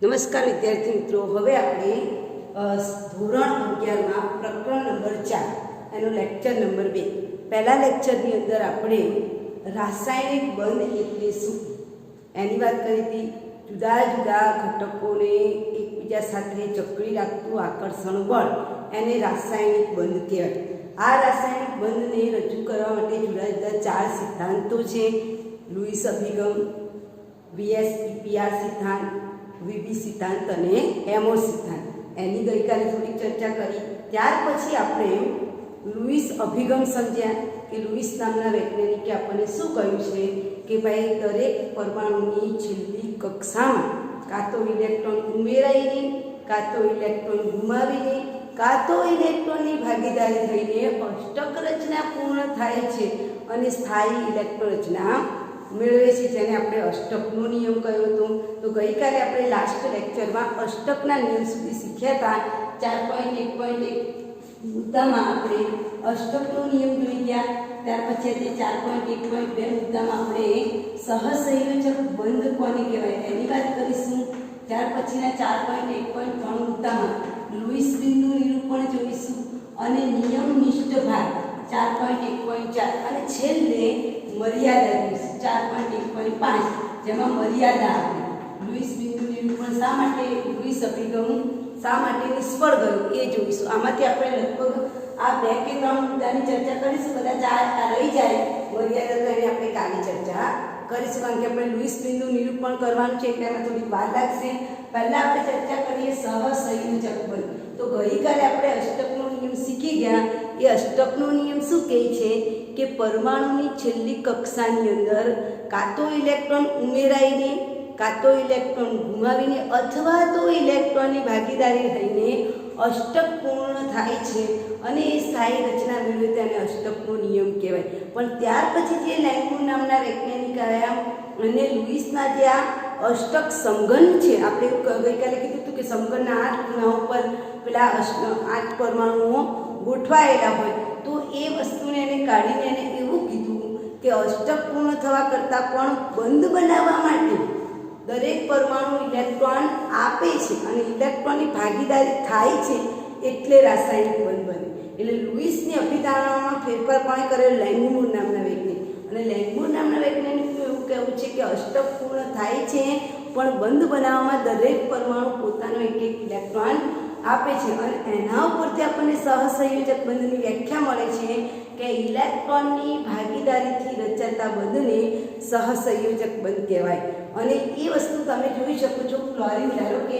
નમસ્કાર વિદ્યાર્થી મિત્રો, હવે આપણે ધોરણ 11માં પ્રકરણ નંબર 4 એનો લેક્ચર નંબર 2 પહેલા લેક્ચરની અંદર આપણે રાસાયણિક બંધ એટલે શું એની વાત કરી હતી. જુદા જુદા ઘટકોને એકબીજા સાથે જકડી રાખતું આકર્ષણ બળ એને રાસાયણિક બંધ કહેવાય. આ રાસાયણિક બંધને રજૂ કરવા માટે જુદા જુદા 4 સિદ્ધાંતો છે. લુઈસ અભિગમ, VSEPR સિદ્ધાંત, VB સિદ્ધાંત અને એમો સિદ્ધાંત. એની ગઈકાલે થોડીક ચર્ચા કરી. ત્યાર પછી આપણે લુઈસ અભિગમ સમજ્યા કે લુઈસ નામના વૈજ્ઞાનિકે આપણને શું કહ્યું છે કે ભાઈ દરેક પરમાણુની છેલ્લી કક્ષામાં કાં તો ઇલેક્ટ્રોન ઉમેરાઈને, કાં તો ઇલેક્ટ્રોન ગુમાવીને, કાં તો ઇલેક્ટ્રોનની ભાગીદારી થઈને અષ્ટક રચના પૂર્ણ થાય છે અને સ્થાયી ઇલેક્ટ્રોન રચના મેળવે છે, જેને આપણે અષ્ટકનો નિયમ કહ્યો હતો. તો ગઈકાલે આપણે લાસ્ટ લેક્ચરમાં અષ્ટકના નિયમ સુધી શીખ્યા હતા. 4.1.1 મુદ્દામાં આપણે અષ્ટકનો નિયમ જોઈ ગયા. ત્યાર પછી તે 4.1.2 મુદ્દામાં આપણે સહસંયોજક બંધ કોને કહેવાય એની વાત કરીશું. ત્યાર પછીના 4.1.3 મુદ્દામાં લુઈસ બિંદુ નિરૂપણ જોઈશું અને નિયમનિષ્ઠ ભાગ 4.1.4 અને છેલ્લે મર્યાદા જોઈશું 4.1.5, જેમાં મર્યાદા આપણે લુઈસ બિંદુ નિરૂપણ શા માટે, લુઈસ અભિગમ શા માટે નિષ્ફળ ગયો એ જોઈશું. આમાંથી આપણે લગભગ આ 2 કે 3 મુદ્દાની ચર્ચા કરીશું. કદાચ આ રહી જાય મર્યાદા તો એની આપણે કાલે ચર્ચા કરીશું, કારણ કે આપણે લુઈસ બિંદુ નિરૂપણ કરવાનું છે એટલે એમાં થોડીક વાર લાગશે. પહેલાં આપણે ચર્ચા કરીએ સહસંયોજક બંધ. તો ગઈકાલે આપણે અષ્ટકનો નિયમ શીખી ગયા. એ અષ્ટકનો નિયમ શું કહે છે કે પરમાણુની છેલ્લી કક્ષાની અંદર કાં તો ઇલેક્ટ્રોન ઉમેરાઈને, કાં તો ઇલેક્ટ્રોન ગુમાવીને અથવા તો ઇલેક્ટ્રોનની ભાગીદારી થઈને અષ્ટક પૂર્ણ થાય છે અને એ સ્થાયી રચના મેળવે તેને અષ્ટકનો નિયમ કહેવાય. પણ ત્યાર પછી જે લેંગમુર નામના વૈજ્ઞાનિક આવ્યા અને લુઈસના જે આ અષ્ટક સમઘન છે, આપણે ગઈકાલે કીધું હતું કે સમઘનના 8 ખૂણાઓ પર પેલા 8 પરમાણુઓ ગોઠવાયેલા હોય, તો એ વસ્તુને એને કાઢીને એને એવું કીધું કે અષ્ટક પૂર્ણ થવા કરતાં પણ બંધ બનાવવા માટે દરેક પરમાણુ ઇલેક્ટ્રોન આપે છે અને ઇલેક્ટ્રોનની ભાગીદારી થાય છે એટલે રાસાયણિક બંધ બને. એટલે લુઈસની અભિધારણામાં ફેરફાર કોણે કર્યો? લેંગમુર નામના વૈજ્ઞાનિક. અને લેંગમુર નામના વૈજ્ઞાનિકનું એવું કહેવું છે કે અષ્ટક પૂર્ણ થાય છે પણ બંધ બનાવવામાં દરેક પરમાણુ પોતાનો એક એક ઇલેક્ટ્રોન આપે છે. અને એના ઉપરથી આપણને સહસંયોજક બંધની વ્યાખ્યા મળે છે કે ઇલેક્ટ્રોનની ભાગીદારીથી રચાતા બંધને સહસંયોજક બંધ કહેવાય. અને એ વસ્તુ તમે જોઈ શકો છો. ક્લોરીન, ધારો કે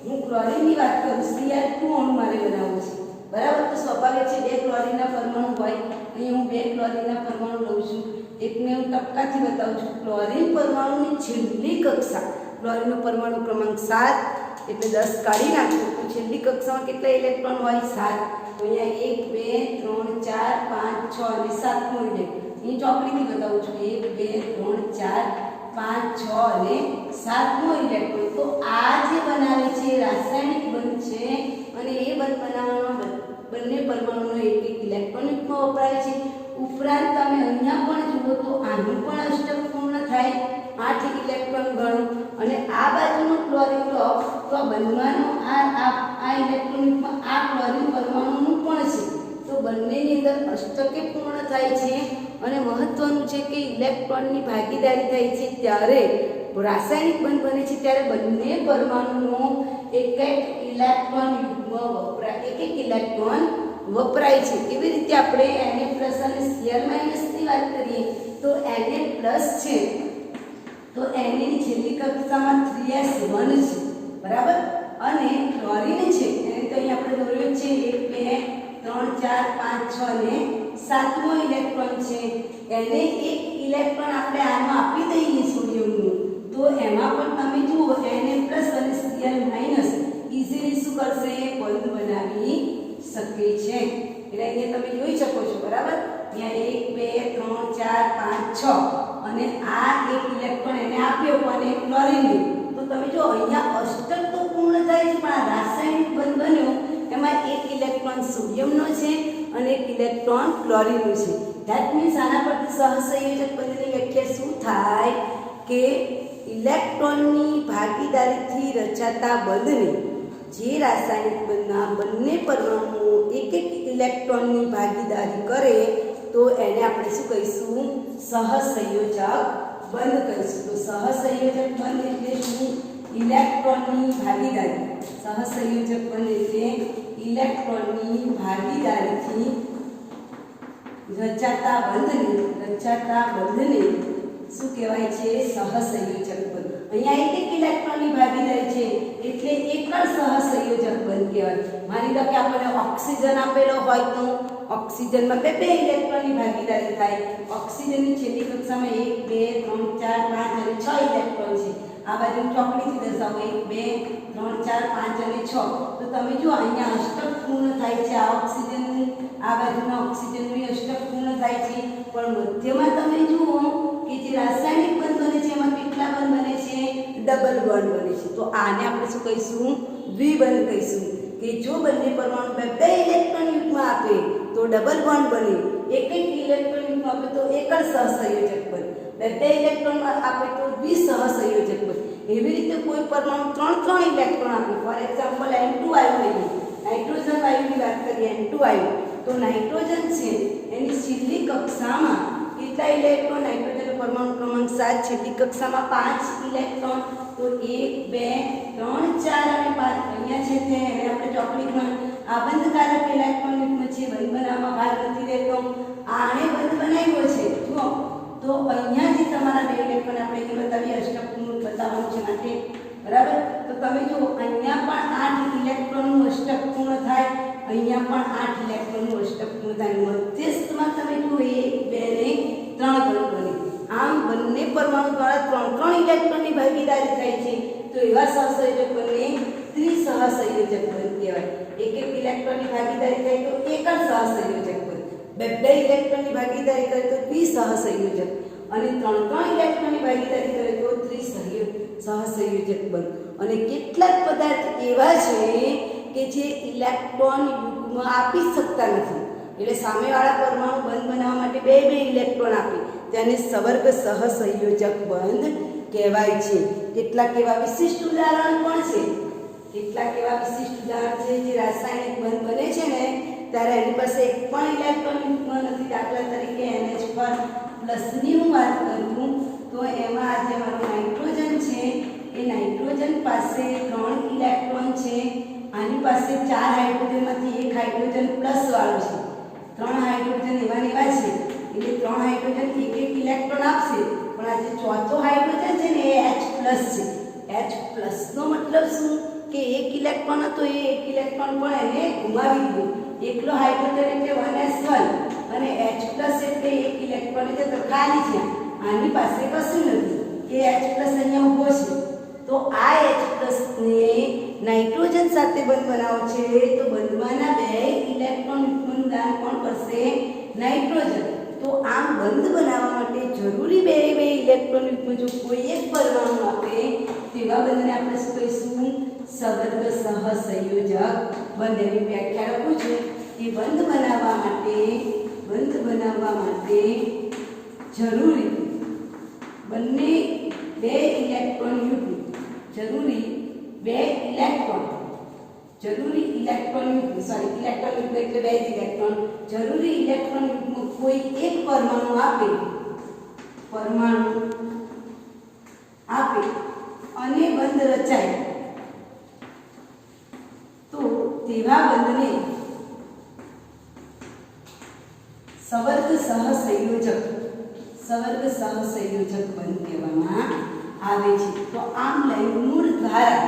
હું ક્લોરીનની વાત કરું, Cl2 અણુ મારે બનાવવો છે, બરાબર? તો સ્વાભાવિક છે 2 ક્લોરીનના પરમાણુ હોય. અહીં હું 2 ક્લોરીનના પરમાણુ લઉં છું. એકને હું ટપકાથી બતાવું છું. ક્લોરીન પરમાણુની છેલ્લી કક્ષા, ક્લોરીનનો પરમાણુ ક્રમાંક 7 એટલે 10 કાઢી નાખો તો છેલ્લી કક્ષામાં કેટલા ઇલેક્ટ્રોન હોય? 7. તો અહીંયા 1 2 3 4 5 6 અને 7મો ઇલેક્ટ્રોન અહીં ચોકડીથી બતાવું છું. 1 2 3 4 5 6 અને 7મો ઇલેક્ટ્રોન. તો આ જે બનાવે છે રાસાયણિક બંધ છે અને એ બંધ બનાવવામાં બંને પરમાણુનો એક એક ઇલેક્ટ્રોનિકમાં વપરાય છે. ઉપરાંત તમે અહીંયા પણ જુઓ તો આનું પણ અષ્ટક પૂર્ણ થાય, 8 ઇલેક્ટ્રોન ગણો. અને આ બાજુનો ક્લોરીન લો તો આ બંધવાનો આ ઇલેક્ટ્રોનિકમાં આ ક્લોરીન પરમાણુનું પણ છે. તો બંનેની અંદર અષ્ટકે પૂર્ણ થાય છે. અને મહત્વનું છે કે ઇલેક્ટ્રોનની ભાગીદારી થાય છે ત્યારે રાસાયણિક બંધ બને છે, ત્યારે બંને પરમાણુનો એક એક ઇલેક્ટ્રોન વપરાય છે. એવી રીતે આપણે Na+ અને Cl- ની વાત કરીએ તો Na+ છે તો Na ની છેલ્લી કક્ષામાં 3s1 છે, બરાબર? અને ક્લોરીન છે એને તો અહીં આપણે દોર્યો છે 1 2 3 4 5 6 અને 7મો ઇલેક્ટ્રોન છે. એને એક ઇલેક્ટ્રોન આપણે આમાં આપી દઈએ સોડિયમનું, તો એમાં પણ તમે જુઓ Na+ અને Cl- ઇઝીલી શું કરશે? બંધ બનાવી શકે છે. એટલે અહીંયા તમે જોઈ શકો છો, બરાબર? અહીંયા 1 2 3 4 5 6 અને આ એક ઇલેક્ટ્રોન એને આપ્યો કોને? ક્લોરીનને. તો તમે જો અહીંયા અષ્ટક તો પૂર્ણ થાય છે પણ આ રાસાયણિક બંધ બન્યો એમાં એક ઇલેક્ટ્રોન સોડિયમનો છે અને એક ઇલેક્ટ્રોન ક્લોરીનનો છે. ધેટ મીન્સ આના પરથી સહસંયોજક બંધની વ્યાખ્યા શું થાય કે ઇલેક્ટ્રોનની ભાગીદારીથી રચાતા બંધને, જે રાસાયણિક બંધના બંને પરમાણુઓ એક એક ઇલેક્ટ્રોનની ભાગીદારી કરે તો એને આપણે શું કહીશું? સહસંયોજક બંધ કહીશું. તો સહસંયોજક બંધ એટલે શું? ઇલેક્ટ્રોનની ભાગીદારી. સહસંયોજક બંધ એટલે ઇલેક્ટ્રોનની ભાગીદારીથી રચાતા બંધને શું કહેવાય છે? સહસંયોજક બંધ. અહીંયા એક એક ઇલેક્ટ્રોનની ભાગીદારી છે એટલે એક જ સહસંયોજક બંધ કહેવાય. માની લો કે આપણને ઓક્સિજન આપેલો હોય તો ઓક્સિજનમાં બે ઇલેક્ટ્રોનની ભાગીદારી થાય. ઓક્સિજનની છેલ્લી કક્ષામાં 1 2 3 4 5 અને 6 ઇલેક્ટ્રોન છે. આ બાજુ ચોકડીથી દર્શાવો 1 2 3 4 5 અને 6. તો તમે જુઓ અહીંયા અષ્ટક પૂર્ણ થાય છે. આ ઓક્સિજનનું, આ બાજુના ઓક્સિજનનું અષ્ટક પૂર્ણ થાય છે. પણ મધ્યમાં તમે જુઓ કે જે રાસાયણિક બંધ બને છે એમાં કેટલા બંધ બને છે? ડબલ બોન્ડ બને છે. તો આને આપણે શું કહીશું? દ્વિબંધ કહીશું. કે જો બંને પરમાણુ બે ઇલેક્ટ્રોન યુગ્મ આપે તો ડબલ બોન્ડ બને. એક ઇલેક્ટ્રોન યુગ્મ આપે તો એક જ સહસંયોજક બને. બે ઇલેક્ટ્રોન આપે તો દ્વિસહસંયોજક બને. એવી રીતે કોઈ પરમાણુ ત્રણ ઇલેક્ટ્રોન આપે, ફોર એક્ઝામ્પલ N2 વાયુ લઈએ, નાઇટ્રોજન વાયુની વાત કરીએ, N2 વાયુ. તો નાઇટ્રોજન છે એની છેલ્લી કક્ષામાં કેટલા ઇલેક્ટ્રોન? નાઇટ્રોજનનો પરમાણુ ક્રમાંક 7, છેલ્લી કક્ષામાં 5 ઇલેક્ટ્રોન. તો 1 2 3 4 અને 5 અહીંયા છે તે એને આપણે ચોકડીમાં આ બંધકારક ઇલેક્ટ્રોન યુગ્મ છે, બંધ બનાવવામાં ભાગ નથી લેતો. આને બંધ બનાવ્યો છે જુઓ. તો અહીંયા જે તમારા બે ઇલેક્ટ્રોન આપણે કે બતાવીએ, અષ્ટકનું બતાવવાનું છે માટે, બરાબર? તો તમે જુઓ અહીંયા પણ 8 ઇલેક્ટ્રોનનું અષ્ટક પૂર્ણ થાય, અહીંયા પણ 8 ઇલેક્ટ્રોનનું અષ્ટક પૂર્ણ થાય. મધ્યસ્થમાં તમે જુઓ 1 2 ને 3 બંધ બને. આમ બંને પરમાણુ દ્વારા 3 ઇલેક્ટ્રોનની ભાગીદારી થાય છે. તો એવા સહસંયોજક બંધને ત્રિસહસંયોજક બંધ કહેવાય. એક ઇલેક્ટ્રોનની ભાગીદારી થાય તો એક જ સહસંયોજક બંધ. બે ઇલેક્ટ્રોનની ભાગીદારી કરે તો દ્વિસહસંયોજક, અને 3 ઇલેક્ટ્રોનની ભાગીદારી કરે તો ત્રિસહસંયોજક બંધ. અને કેટલાક પદાર્થ એવા છે કે જે ઇલેક્ટ્રોન યુગ્મ આપી શકતા નથી, એટલે સામેવાળા પરમાણુ બંધ બનાવવા માટે બે ઇલેક્ટ્રોન આપે, તેને સવર્ગ સહસંયોજક બંધ કહેવાય છે. કેટલાક એવા વિશિષ્ટ ઉદાહરણ પણ છે. કેટલાક એવા વિશિષ્ટ ઉદાહરણ છે જે રાસાયણિક બંધ બને છે ને ત્યારે એની પાસે એક પણ ઇલેક્ટ્રોન યુગ્મ નથી. દાખલા તરીકે NH+ ની હું વાત કરું તો એમાં આ જે મારું નાઇટ્રોજન છે એ નાઇટ્રોજન પાસે 3 ઇલેક્ટ્રોન છે. આની પાસે 4 હાઇડ્રોજનમાંથી એક હાઇડ્રોજન પ્લસ વાળો છે. 3 હાઇડ્રોજન એવા છે એટલે 3 હાઇડ્રોજન એક ઇલેક્ટ્રોન આપશે. પણ આ જે ચોથો હાઇડ્રોજન છે ને એ H+ છે. H+ નો મતલબ શું? કે એક ઇલેક્ટ્રોન હતો એ એક ઇલેક્ટ્રોન પણ એને ગુમાવી દીધો. એકલો હાઇડ્રોજન એટલે 1s1 અને H+ એટલે એક ઇલેક્ટ્રોન એટલે તો ખાલી છે. આની પાસે કશું નથી કે H+ અહીંયા ઊભો છે. તો આ H+ ને નાઇટ્રોજન સાથે બંધ બનાવો છે તો બંધમાંના બે ઇલેક્ટ્રોન યુગ્મનું દાન કોણ કરશે? નાઇટ્રોજન. તો આમ બંધ બનાવવા માટે જરૂરી બે ઇલેક્ટ્રોન યુગ્મ જો કોઈ એક પરમાણુ આપે તેવા બંધને આપણે શું કહીશું? સવર્ગ સહસંયોજક બંધ. એની વ્યાખ્યા લખું છું કે બંધ બનાવવા માટે જરૂરી બંને બે ઇલેક્ટ્રોન યુગ્મ જરૂરી ઇલેક્ટ્રોન યુગ્મ એટલે બે ઇલેક્ટ્રોન જરૂરી ઇલેક્ટ્રોન યુગ્મ કોઈ એક પરમાણુ આપે અને બંધ રચાય તો તેવા બંધને સવર્ગ સહસંયોજક બંધ કહેવામાં આવે છે. તો આમ લેન્ગમૂર દ્વારા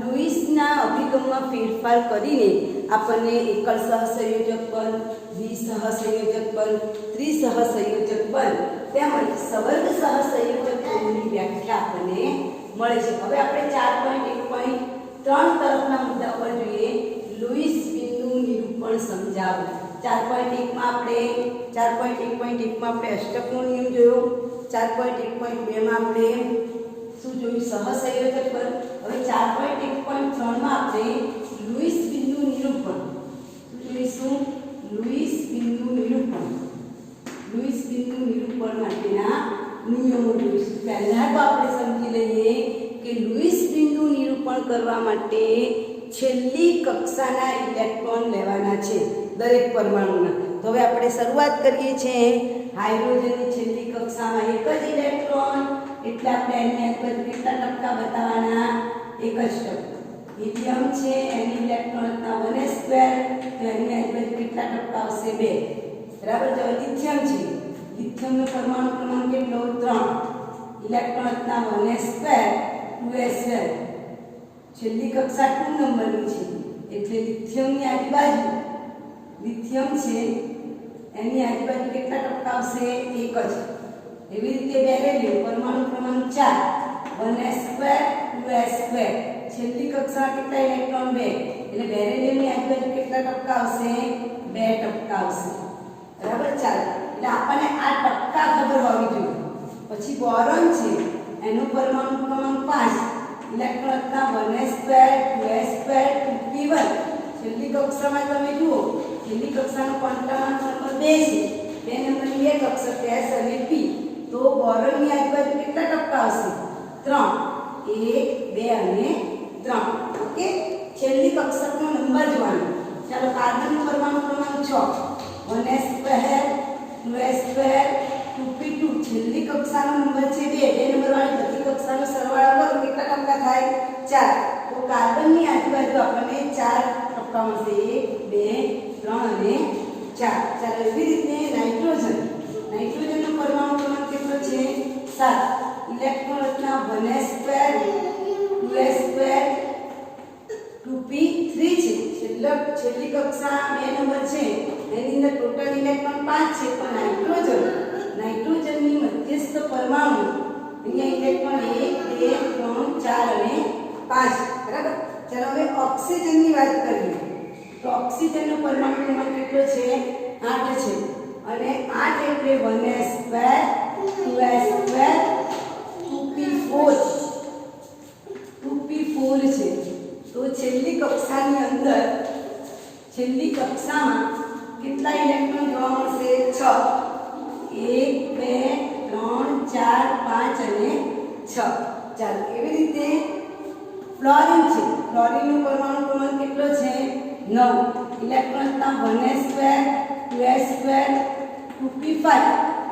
લુઈસના અભિગમમાં ફેરફાર કરીને આપણને એકલ સહસંયોજક બંધ, દ્વિસહસંયોજક બંધ, ત્રિસહસંયોજક બંધ તેમજ સવર્ગ સહસંયોજક બંધની વ્યાખ્યા આપણને મળે છે. હવે આપણે 4.1.3 તરફના મુદ્દા પર જોઈએ. લુઈસ બિંદુ નિરૂપણ સમજાવો. 4.1 માં આપણે અષ્ટકનો નિયમ જોયો. 4.1.2 માં આપણે શું જોયું? સહસંયોજક બંધ. હવે 4.1.3 માં આપણે લુઈસ બિંદુ નિરૂપણ જોઈશું. લુઈસ બિંદુ નિરૂપણ માટેના નિયમો જોઈશું. પહેલા તો આપણે સમજી લઈએ કે લુઈસ બિંદુ નિરૂપણ કરવા માટે છેલ્લી કક્ષાના ઇલેક્ટ્રોન લેવાના છે દરેક પરમાણુના. તો હવે આપણે શરૂઆત કરીએ છીએ. હાઇડ્રોજનની છેલ્લી કક્ષામાં એક જ ઇલેક્ટ્રોન, એટલે આપણે એની આજુબાજુ કેટલા ટપકા બતાવવાના? એક જ ટપકા. હિલિયમ છે એની ઇલેક્ટ્રોનના 1s², તો એની આજુબાજુ કેટલા ટપકા આવશે? 2. બરાબર. જો લિથિયમ છે, લિથિયમનો પરમાણુ ક્રમાંક કેટલો? 3, ઇલેક્ટ્રોનના 1s², 2s². છેલ્લી કક્ષા 2 નંબરની છે, એટલે લિથિયમની આજુબાજુ, લિથિયમ છે એની આજુબાજુ કેટલા ટપકા આવશે? 1 જ. એવી રીતે બેરિલિયમ પરમાણુ ક્રમાંક 4, 1s², 2s². છેલ્લી કક્ષામાં કેટલા ઇલેક્ટ્રોન? 2, એટલે બેરિલિયમની આજુબાજુ કેટલા ટપકા આવશે? 2 ટપકા આવશે. બરાબર. ચાલો, એટલે આપણને આ ટપકા ખબર હોવી જોઈએ. પછી બોરોન છે એનો પરમાણુ ક્રમાંક 5, ઇલેક્ટ્રોનના 1s², 2s², 2p1. છેલ્લી કક્ષામાં તમે જુઓ, છેલ્લી કક્ષાનો ક્વોન્ટમ નંબર 2 છે. 2 નંબરની 2 કક્ષા s અને p. તો બોરોનની આજુબાજુ કેટલા ટપકા આવશે? 3, 1, 2 અને 3. ઓકે. છેલ્લી કક્ષકનો નંબર જોવાનો. ચાલો, કાર્બનનો પરમાણુ ક્રમાંક 6, 1s², 2s², 2p2. છેલ્લી કક્ષાનો નંબર છે 2. 2 નંબર વાળી બધી કક્ષાનો સરવાળો કરો કેટલા ટપકા થાય? 4. તો કાર્બનની આજુબાજુ આપણને 4 ટપકા મળશે. 1, 2, 3 અને 4. ચાલો, એવી રીતે નાઇટ્રોજન, નાઇટ્રોજનનો પરમાણુ ક્રમાંક કેટલો છે? 7, ઇલેક્ટ્રોન રચના 1s², 2s², 2p3 છે. છેલ્લી કક્ષા 2 નંબર છે, એની અંદર ટોટલ ઇલેક્ટ્રોન 5 છે. પણ નાઇટ્રોજન, નાઇટ્રોજનની મધ્યસ્થ પરમાણુ અહીંયા ઇલેક્ટ્રોન 1, 2, 3, 4 અને 5. બરાબર. ચાલો, હવે ઓક્સિજનની વાત કરીએ. તો ઓક્સિજનનો પરમાણુ ક્રમાંક કેટલો છે? 8 છે. અને 8 એટલે 1s², 2s², 2p4, 2p4 છે. તો છેલ્લી કક્ષાની અંદર, છેલ્લી કક્ષામાં કેટલા ઇલેક્ટ્રોન જોવા મળશે? 6. 1, 2, 3, 4, 5 અને 6. ચાલો, એવી રીતે ફ્લોરિન છે. ફ્લોરિનનો પરમાણુ ક્રમાંક કેટલો છે? 9, ઇલેક્ટ્રોનના 1s², 2s², 2p5.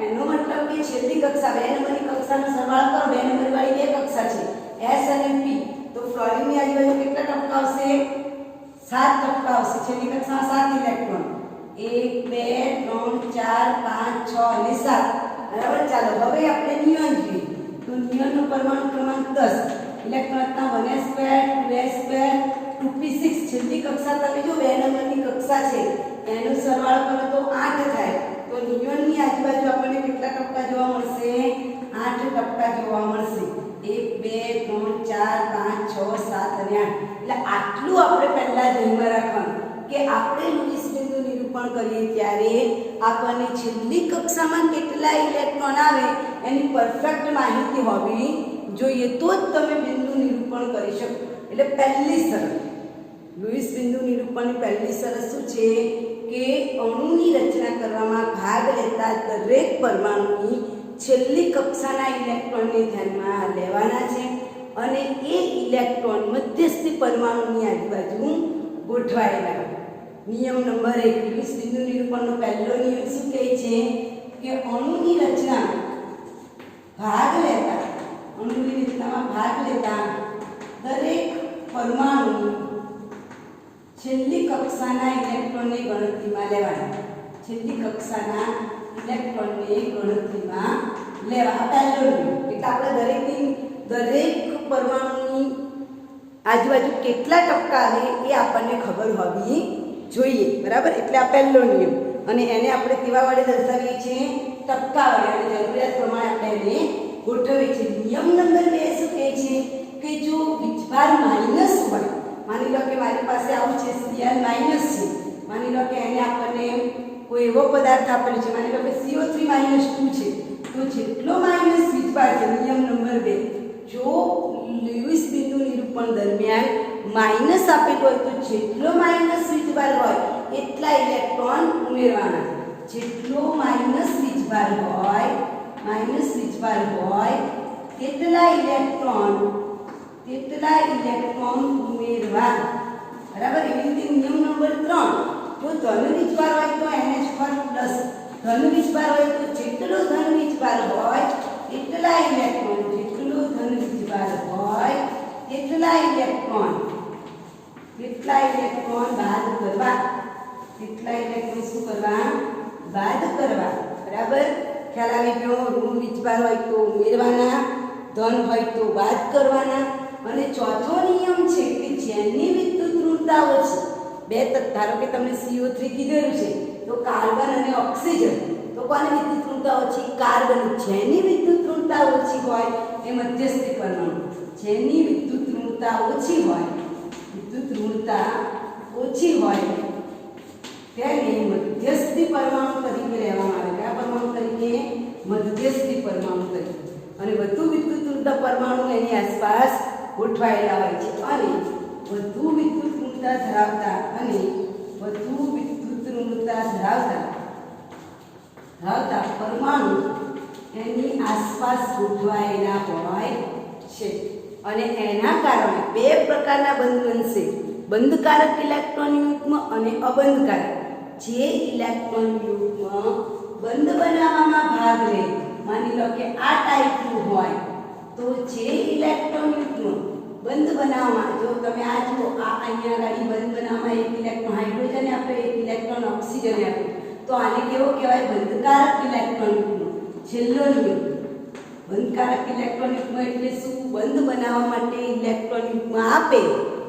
એનો મતલબ કે છેલ્લી કક્ષા 2 નંબરની કક્ષાનો સરવાળો કરો. 2 નંબર વાળી 2 કક્ષા છે, s અને p. તો ફ્લોરિનની આજુબાજુ કેટલા ટપકા આવશે? 7 ટપકા આવશે. છેલ્લી કક્ષામાં 7 ઇલેક્ટ્રોન, 1, 2, 3, 4, 5, 6 અને 7. બરાબર. ચાલો, હવે આપણે નિયોન જોઈએ. તો નિયોનનો પરમાણુ ક્રમાંક 10, ઇલેક્ટ્રોનના 1s², 2s², 2p6. છેલ્લી કક્ષા તમે જો 2 નંબરની કક્ષા છે, એનો સરવાળો કરો તો 8 થાય. તો નિયોનની આજુબાજુ આપણને કેટલા ટપકા જોવા મળશે? 8 ટપકા જોવા મળશે. 1, 2, 3, 4, 5, 6, 7 અને 8. એટલે આટલું આપણે પહેલા ધ્યાનમાં રાખવાનું કે આપણે લુઈસ બિંદુ નિરૂપણ કરીએ ત્યારે આપણને છેલ્લી કક્ષામાં કેટલા ઇલેક્ટ્રોન આવે એની પરફેક્ટ માહિતી હોવી જોઈએ. તો જ તમે બિંદુ નિરૂપણ કરી શકો. એટલે પહેલી શરત, લુઈસ બિંદુ નિરૂપણની પહેલી શરત શું છે? કે અણુની રચના કરવામાં ભાગ લેતા દરેક પરમાણુની છેલ્લી કક્ષાના ઇલેક્ટ્રોનને ધ્યાનમાં લેવાના છે અને એ ઇલેક્ટ્રોન મધ્યસ્થી પરમાણુની આજુબાજુ ગોઠવાયેલા. નિયમ નંબર 1, લુઈસ બિંદુ નિરૂપણનો પહેલો નિયમ શું કહે છે? કે અણુની રચનામાં ભાગ લેતા, અણુની રચનામાં ભાગ લેતા દરેક પરમાણુની છેલ્લી કક્ષાના ઇલેક્ટ્રોનને ગણતરીમાં લેવાના. છેલ્લી કક્ષાના ઇલેક્ટ્રોનને ગણતરીમાં લેવા પહેલો નિયમ. એટલે આપણે દરેક પરમાણુની આજુબાજુ કેટલા ટપકા આવે એ આપણને ખબર હોવી જોઈએ. બરાબર. એટલે આ પહેલો નિયમ. અને એને આપણે કેવા વડે દર્શાવીએ છીએ? ટપકા વડે. અને જરૂરિયાત પ્રમાણે આપણે એને ગોઠવીએ છીએ. નિયમ નંબર 2 શું કહે છે? કે જો વીજભાર માઇનસ હોય, માની લો કે મારી પાસે આવું છે, Cl માઇનસ છે. માની લો કે એને આપણને કોઈ એવો પદાર્થ આપેલો છે, માની લો કે CO3-2 છે. તો જેટલો માઇનસ વીજભાર છે, નિયમ નંબર 2, જો લુઈસ બિંદુ નિરૂપણ દરમિયાન માઇનસ આપેલું હોય તો જેટલો માઇનસ વીજભાર હોય એટલા ઇલેક્ટ્રોન ઉમેરવાના. જેટલો માઇનસ વીજભાર હોય માઇનસ વીજભાર હોય તેટલા ઇલેક્ટ્રોન ઉમેરવા. બરાબર. એવી રીતે નિયમ નંબર 3, જો ધન વીજભાર હોય તો NH પર પ્લસ, ધન વીજભાર હોય તો જેટલો ધન વીજભાર હોય એટલા ઇલેક્ટ્રોન, જેટલો ધન વીજભાર હોય એટલા ઇલેક્ટ્રોન બાદ કરવા. કેટલા ઇલેક્ટ્રોન શું કરવા? બાદ કરવા. બરાબર. ખ્યાલ આવી ગયો. ઋણ વીજભાર હોય તો ઉમેરવાના, ધન હોય તો બાદ કરવાના. અને ચોથો નિયમ છે કે જેની વિદ્યુત ઋણતા ઓછી, બે ધારો કે તમને CO3 કીધેલું છે તો કાર્બન અને ઓક્સિજન, તો કોની વિદ્યુત ઋણતા ઓછી? કાર્બન. જેની વિદ્યુત ઋણતા ઓછી હોય એ મધ્યસ્થી પરમાણુ. જેની વિદ્યુત ઋણતા ઓછી હોય તેને મધ્યસ્થી પરમાણુ તરીકે લેવામાં આવે. કયા પરમાણુ તરીકે? મધ્યસ્થી પરમાણુ તરીકે. અને વધુ વિદ્યુત ઋણતા પરમાણુ એની આસપાસ ગોઠવાયેલા હોય છે. અને વધુ વિદ્યુત ઋણતા ધરાવતા પરમાણુ એની આસપાસ ગોઠવાયેલા હોય છે. અને એના કારણે બે પ્રકારના બંધ બનશે: બંધકારક ઇલેક્ટ્રોન યુગ્મ અને અબંધકારક. જે ઇલેક્ટ્રોન યુગ્મ બંધ બનાવવામાં ભાગ લે, માની લો કે આ ટાઈપનું હોય, તો જે ઇલેક્ટ્રોન યુગ્મ બંધ બનાવવામાં, જો તમે આ જુઓ, આ અહીંયા ગાડી બંધ બનાવવામાં એક ઇલેક્ટ્રોન હાઇડ્રોજન આપે, એક ઇલેક્ટ્રોન ઓક્સિજન આપે, તો આને કેવો કહેવાય? બંધકારક ઇલેક્ટ્રોન યુગ્મ. છેલ્લો નિયમ, બંધકારક ઇલેક્ટ્રોન યુગ્મ એટલે શું? બંધ બનાવવા માટે ઇલેક્ટ્રોન યુગ્મ આપે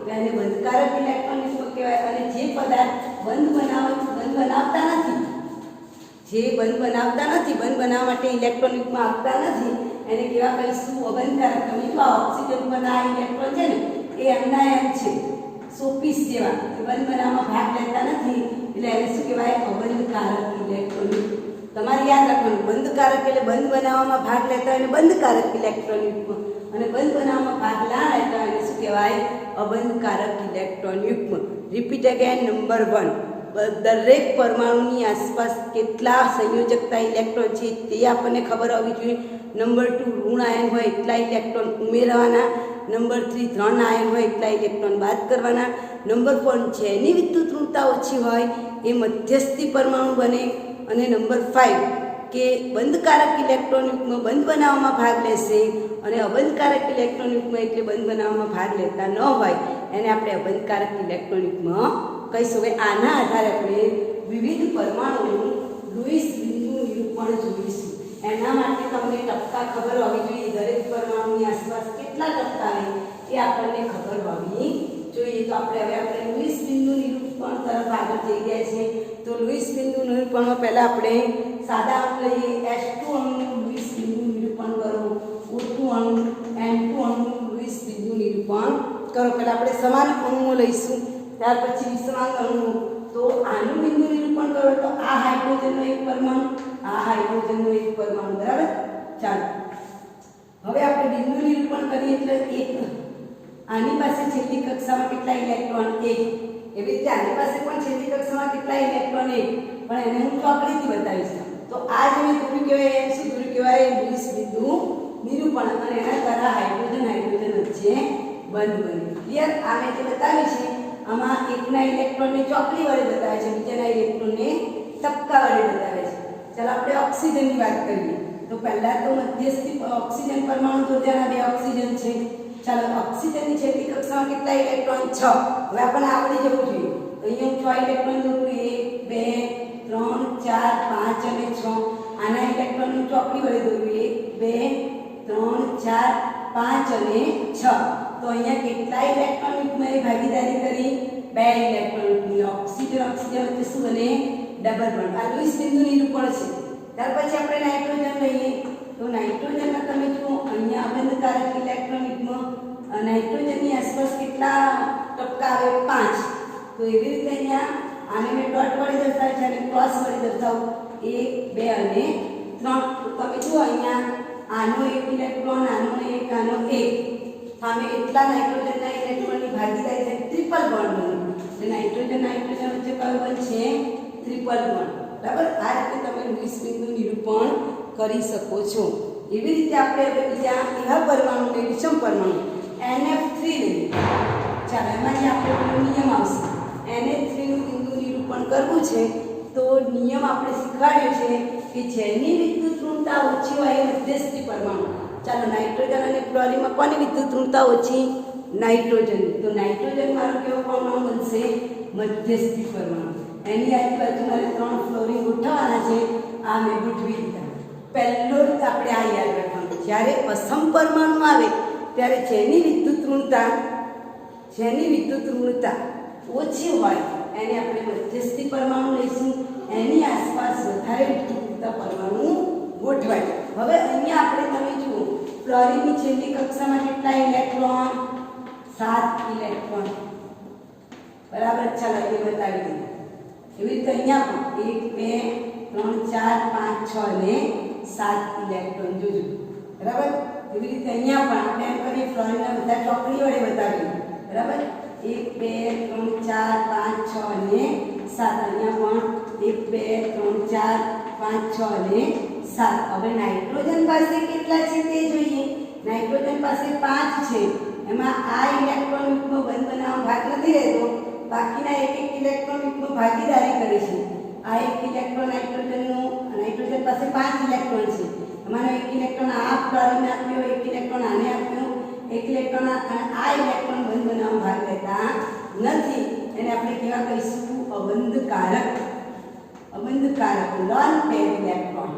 તેને બંધકારક ઇલેક્ટ્રોન યુગ્મ કહેવાય. અને જે પદાર્થ બંધ બનાવતા નથી, બંધ બનાવવા માટે ઇલેક્ટ્રોન યુગ્મ આપતા નથી, એને કેવા કહીશું? અબંધકારક. તમે જો આ ઓક્સિજન પર આ ઇલેક્ટ્રોન છે ને એ એમના એમ છે, સોપીસ જેવા, એ બંધ બનાવવામાં ભાગ લેતા નથી, એટલે એને શું કહેવાય? અબંધકારક ઇલેક્ટ્રોન. તમારે યાદ રાખવાનું, બંધકારક એટલે બંધ બનાવવામાં ભાગ લેતા હોય એને બંધકારક ઇલેક્ટ્રોન યુગ્મ, અને બંધ બનાવવામાં ભાગ ના લેતા હોય એને શું કહેવાય? અબંધકારક ઇલેક્ટ્રોન યુગ્મ. Repeat again. નંબર 1, દરેક પરમાણુની આસપાસ કેટલા સંયોજકતા ઇલેક્ટ્રોન છે તે આપણને ખબર હોવી જોઈએ. નંબર 2, ઋણ આયન હોય એટલા ઇલેક્ટ્રોન ઉમેરવાના. નંબર 3, ધન આયન હોય એટલા ઇલેક્ટ્રોન બાદ કરવાના. નંબર 4, જેની વિદ્યુત ઋણતા ઓછી હોય એ મધ્યસ્થી પરમાણુ બને. અને નંબર 5, કે બંધકારક ઇલેક્ટ્રોન યુગ્મ બંધ બનાવવામાં ભાગ લેશે, અને અબંધકારક ઇલેક્ટ્રોન યુગ્મ એટલે બંધ બનાવવામાં ભાગ લેતા ન હોય એને આપણે અબંધકારક ઇલેક્ટ્રોન યુગ્મ કહીશું. હવે આના આધારે આપણે વિવિધ પરમાણુઓનું લૂઈસ બિંદુ નિરૂપણ જોઈશું. એના માટે તમને ટપકા ખબર હોવી જોઈએ. દરેક પરમાણુની આસપાસ કેટલા ટપકા આવે એ આપણને ખબર હોવી જોઈએ. તો આપણે લૂઈસ બિંદુ નિરૂપણ તરફ આગળ જઈ ગયા છીએ. તો લૂઈસ બિંદુ નિરૂપણમાં પહેલા આપણે સાદા અણુ લઈએ. S2 અણુનું લૂઈસ બિંદુ નિરૂપણ કરો. O2 અણુ, N2 અણુનું લૂઈસ બિંદુ નિરૂપણ કરો. પહેલા આપણે સમાન અણુઓ લઈશું, ત્યાર પછી વિષમાંગ અણુ. તો આનું બિંદુ નિરૂપણ કરો તો આ હાઇડ્રોજનનો એક પરમાણુ, આ હાઇડ્રોજનનો એક પરમાણુ. બરાબર. ચાલો હવે આપણે બિંદુ નિરૂપણ કરીએ એટલે એક, આની પાસે છેલ્લી કક્ષામાં કેટલા ઇલેક્ટ્રોન? 1. એવી રીતે આની પાસે પણ છેલ્લી કક્ષામાં કેટલા ઇલેક્ટ્રોન? 1. પણ એને હું ચોકડીથી બતાવીશ. તો આ જે મેં દૂર કહેવાય એમ શું દૂર કહેવાય? લૂઈસ બિંદુ નિરૂપણ. અને એના દ્વારા હાઇડ્રોજન વચ્ચે બંધ બને. ક્લિયર? આ મેં જે બતાવી છે આમાં એકના ઇલેક્ટ્રોનને ચોકડી વડે બતાવે છે, બીજાના ઇલેક્ટ્રોનને ટપકા વડે બતાવે છે. ચાલો આપણે ઓક્સિજનની વાત કરીએ. તો પહેલા તો મધ્યસ્થી ઓક્સિજન પરમાણુ તો ત્યાં 2 ઓક્સિજન છે. ચાલો ઓક્સિજનની છેલ્લી કક્ષામાં કેટલા ઇલેક્ટ્રોન? 6. હવે આપણને આવડી જવું જોઈએ. તો અહીંયા 6 ઇલેક્ટ્રોન દોરું. 1, 2, 3, 4, 5 અને 6. આના ઇલેક્ટ્રોનની ચોકડી વડે દોરું. 1, 2, 3, 4, 5 અને 6. તો અહીંયા કેટલા ઇલેક્ટ્રોન યુગ્મએ ભાગીદારી કરી? 2 ઇલેક્ટ્રોન યુગ્મ. ઓક્સિજન વચ્ચે શું બને? Double bond. આ લૂઈસ બિંદુ નિરૂપણ છે. ત્યાર પછી આપણે નાઇટ્રોજન લઈએ. તો નાઇટ્રોજનમાં તમે જુઓ અહીંયા અબંધકારક ઇલેક્ટ્રોન યુગ્મ, નાઇટ્રોજનની આસપાસ કેટલા ટપકા આવે? 5. તો એવી રીતે અહીંયા આને મેં ડોટ વડે દર્શાવ્યું છે અને ક્રોસ વડે દર્શાવું. 1, 2 અને 3. તો તમે જુઓ અહીંયા આનો એક ઇલેક્ટ્રોન, આનો એક, આનો એક. સામે એટલા નાઇટ્રોજનના ઇલેક્ટ્રોનની ભાગીદારી થાય, ટ્રિપલ બોન્ડ બને. એટલે નાઇટ્રોજન વચ્ચે કયો બનશે? Triple bond. બરાબર. આ રીતે તમે લૂઈસ બિંદુ નિરૂપણ કરી શકો છો. એવી રીતે આપણે હવે બીજા એવા પરમાણુને વિષમ પરમાણુ NF3 લઈએ. ચાલો એમાં આપણે પેલો નિયમ આવશે. NH3 નું બિંદુ નિરૂપણ કરવું છે તો નિયમ આપણે શીખવાડ્યો છે કે જેની વિદ્યુત ઋણતા ઓછી હોય એ મધ્યસ્થી પરમાણુ. ચાલો નાઇટ્રોજન અને ફ્લોરિનમાં કોની વિદ્યુત ઋણતા ઓછી? નાઇટ્રોજન. તો નાઇટ્રોજન મારો કેવો પરમાણુ બનશે? મધ્યસ્થી પરમાણુ. એની આજુબાજુ મારે 3 ફ્લોરિન ગોઠવવાના છે. આ મેં ગોઠવી દીધા. પહેલો રીત આપણે આ યાદ રાખવાનું, જ્યારે અસમ પરમાણુ આવે ત્યારે જેની વિદ્યુત ઋણતા ઓછી હોય એને આપણે મધ્યસ્થી પરમાણુ લઈશું. એની આસપાસ વધારે વિદ્યુત ઋણતા પરમાણુ ગોઠવાય. હવે અહીંયા આપણે તમે જુઓ ફ્લોરિનની છેલ્લી કક્ષામાં કેટલા ઇલેક્ટ્રોન? 7 ઇલેક્ટ્રોન. બરાબર. ચાલો એ બતાવી દઈએ. એવી રીતે અહીંયા પણ 1 2 3 4 5 6 ને 7 ઇલેક્ટ્રોન જોજો. બરાબર. એવી રીતે અહીંયા પણ આપણે એમ કરીએ ફ્લોરિનના બધા ચોકડી વડે બતાવીએ. બરાબર. 1 2 3 4 5 6 ને 7. અહીંયા પણ 1 2 3 4 5 6 ને 7. હવે નાઇટ્રોજન પાસે કેટલા છે તે જોઈએ. નાઇટ્રોજન પાસે 5 છે. એમાં આ ઇલેક્ટ્રોન યુગ્મ બંધ બનાવવાનો ભાગ નથી રહેતો. બાકીના એક ઇલેક્ટ્રોન યુગ્મ ભાગીદારી કરે છે. આ એક ઇલેક્ટ્રોન નાઇટ્રોજન પાસે 5 ઇલેક્ટ્રોન છે. એમાંનો એક ઇલેક્ટ્રોન આ ફ્લોરિનને આપ્યો, એક ઇલેક્ટ્રોન આને આપ્યો, એક ઇલેક્ટ્રોન આ ઇલેક્ટ્રોન બંધ બનાવવાનો ભાગ લેતા નથી. એને આપણે કેવા કહીશું? અબંધકારક. Lone pair electron.